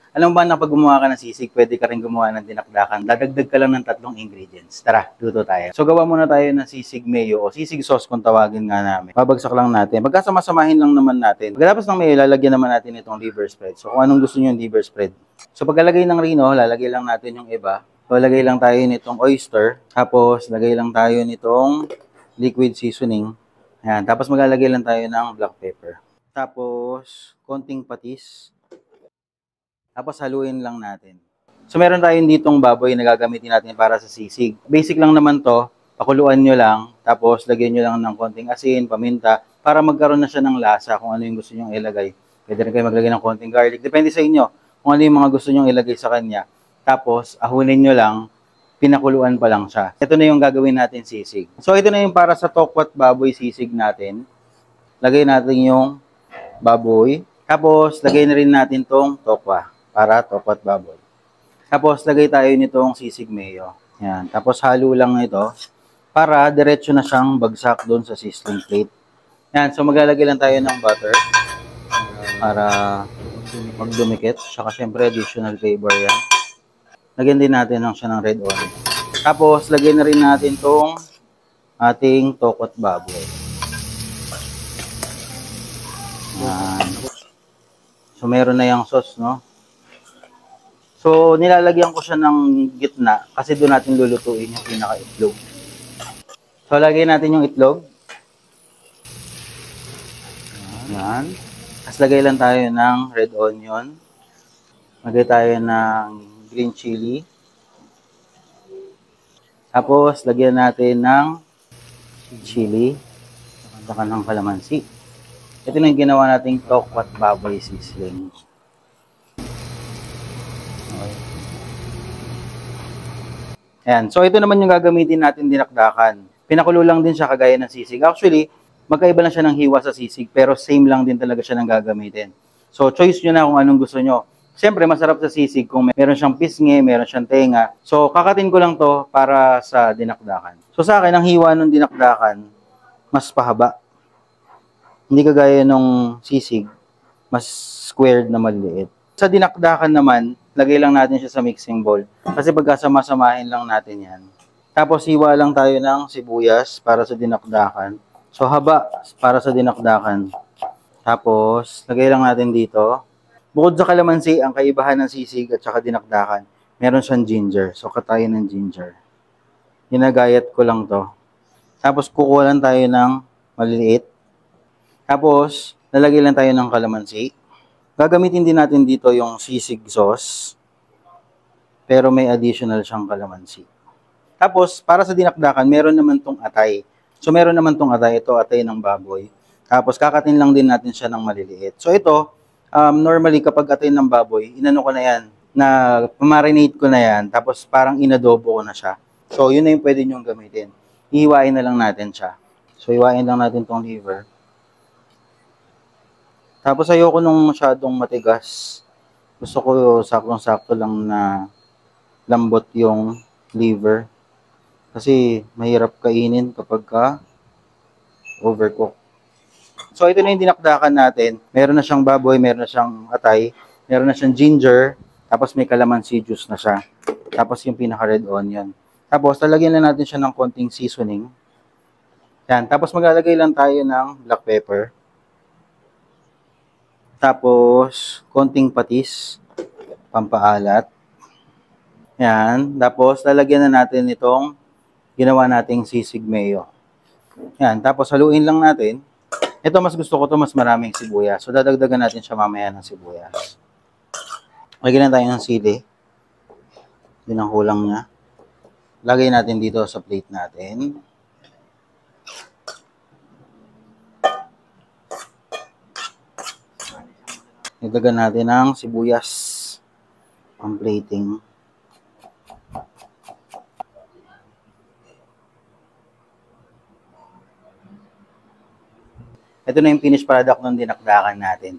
Alam mo ba na pag gumawa ka ng sisig, pwede ka rin gumawa ng dinakdakan. Dadagdag ka lang ng 3 ingredients. Tara, luto tayo. So gawa muna tayo ng sisig mayo o sisig sauce kung tawagin nga namin. Babagsak lang natin. Pagkasama-samahin lang naman natin. Pagkatapos ng mayo, lalagyan naman natin itong liver spread. So kung anong gusto niyo yung liver spread. So pagkalagay ng rino, lalagay lang natin yung iba. So lagay lang tayo nitong oyster. Tapos lagay lang tayo nitong liquid seasoning. Ayan. Tapos maglalagay lang tayo ng black pepper. Tapos konting patis. Tapos haluin lang natin. So meron tayong ditong baboy na gagamitin natin para sa sisig. Basic lang naman to, pakuluan nyo lang, tapos lagyan nyo lang ng konting asin, paminta, para magkaroon na siya ng lasa kung ano yung gusto nyo ilagay. Pwede rin kayo maglagay ng konting garlic. Depende sa inyo kung ano yung mga gusto nyo ilagay sa kanya. Tapos ahunin nyo lang, pinakuluan pa lang siya. Ito na yung gagawin natin sisig. So ito na yung para sa tokwat baboy sisig natin. Lagay natin yung baboy. Tapos lagay na rin natin tong tokwa para tokwat baboy. Tapos lagay tayo nitong sisig mayo. Yan. Tapos halo lang ito para diretso na siyang bagsak doon sa sizzling plate. Yan. So maglalagay lang tayo ng butter para magdumikit. Saka syempre additional flavor yan. Lagyan din natin siya ng red onion. Tapos, lagyan na rin natin tong ating tokwat baboy. Yan. So, meron na yung sauce, no? So, nilalagyan ko siya ng gitna kasi doon natin lulutuin yung pinaka-itlog. So, lagyan natin yung itlog. Yan. Tapos, lagay lang tayo ng red onion. Lagay tayo ng green chili. Tapos, lagyan natin ng chili. Saka ng kalamansi. Ito na yung ginawa nating tokwat baboy sizzling. Okay. Ayan. So, ito naman yung gagamitin natin dinakdakan. Pinakulo lang din siya kagaya ng sisig. Actually, magkaiba lang siya ng hiwa sa sisig, pero same lang din talaga siya ng gagamitin. So, choice nyo na kung anong gusto nyo. Siyempre, masarap sa sisig kung meron siyang pisngi, meron siyang tenga. So, kakatin ko lang to para sa dinakdakan. So, sa akin, ang hiwa ng dinakdakan, mas pahaba. Hindi kagaya nung sisig, mas squared na maliit. Sa dinakdakan naman, lagay lang natin siya sa mixing bowl. Kasi pagkasama-samahin lang natin yan. Tapos, hiwa lang tayo ng sibuyas para sa dinakdakan. So, haba para sa dinakdakan. Tapos, lagay lang natin dito. Bukod sa kalamansi, ang kaibahan ng sisig at saka dinakdakan, meron siyang ginger. So, katayin ng ginger. Ginagayat ko lang to. Tapos, kukuha lang tayo ng maliliit. Tapos, lalagay lang tayo ng kalamansi. Gagamitin din natin dito yung sisig sauce. Pero may additional siyang kalamansi. Tapos, para sa dinakdakan, meron naman tong atay. So, meron naman tong atay. Ito, atay ng baboy. Tapos, kakatin lang din natin siya ng maliliit. So, ito, normally, kapag atay ng baboy, inano ko na yan, na marinate ko na yan, tapos parang inadobo ko na siya. So, yun na yung pwede nyong gamitin. Ihiwain na lang natin siya. So, ihiwain lang natin tong liver. Tapos, ayoko nung masyadong matigas. Gusto ko saktong-sakto lang na lambot yung liver. Kasi, mahirap kainin kapag overcook. So, ito na yung dinakdakan natin. Meron na siyang baboy, meron na siyang atay, meron na siyang ginger, tapos may calamansi juice na siya. Tapos yung pinaka-red onion. Tapos, lalagyan na natin siya ng konting seasoning. Yan. Tapos, maglalagay lang tayo ng black pepper. Tapos, konting patis, pampaalat. Yan. Tapos, lalagyan na natin itong ginawa nating sisig mayo. Yan. Tapos, haluin lang natin. Ito, mas gusto ko to mas maraming sibuyas. So, dadagdagan natin siya mamaya ng sibuyas. Lagyan na tayo ng sili. Yun ang kulang niya. Lagay natin dito sa plate natin. Dagdagan natin ng sibuyas. Ang plating. Ito na yung finished product ng dinakdakan natin.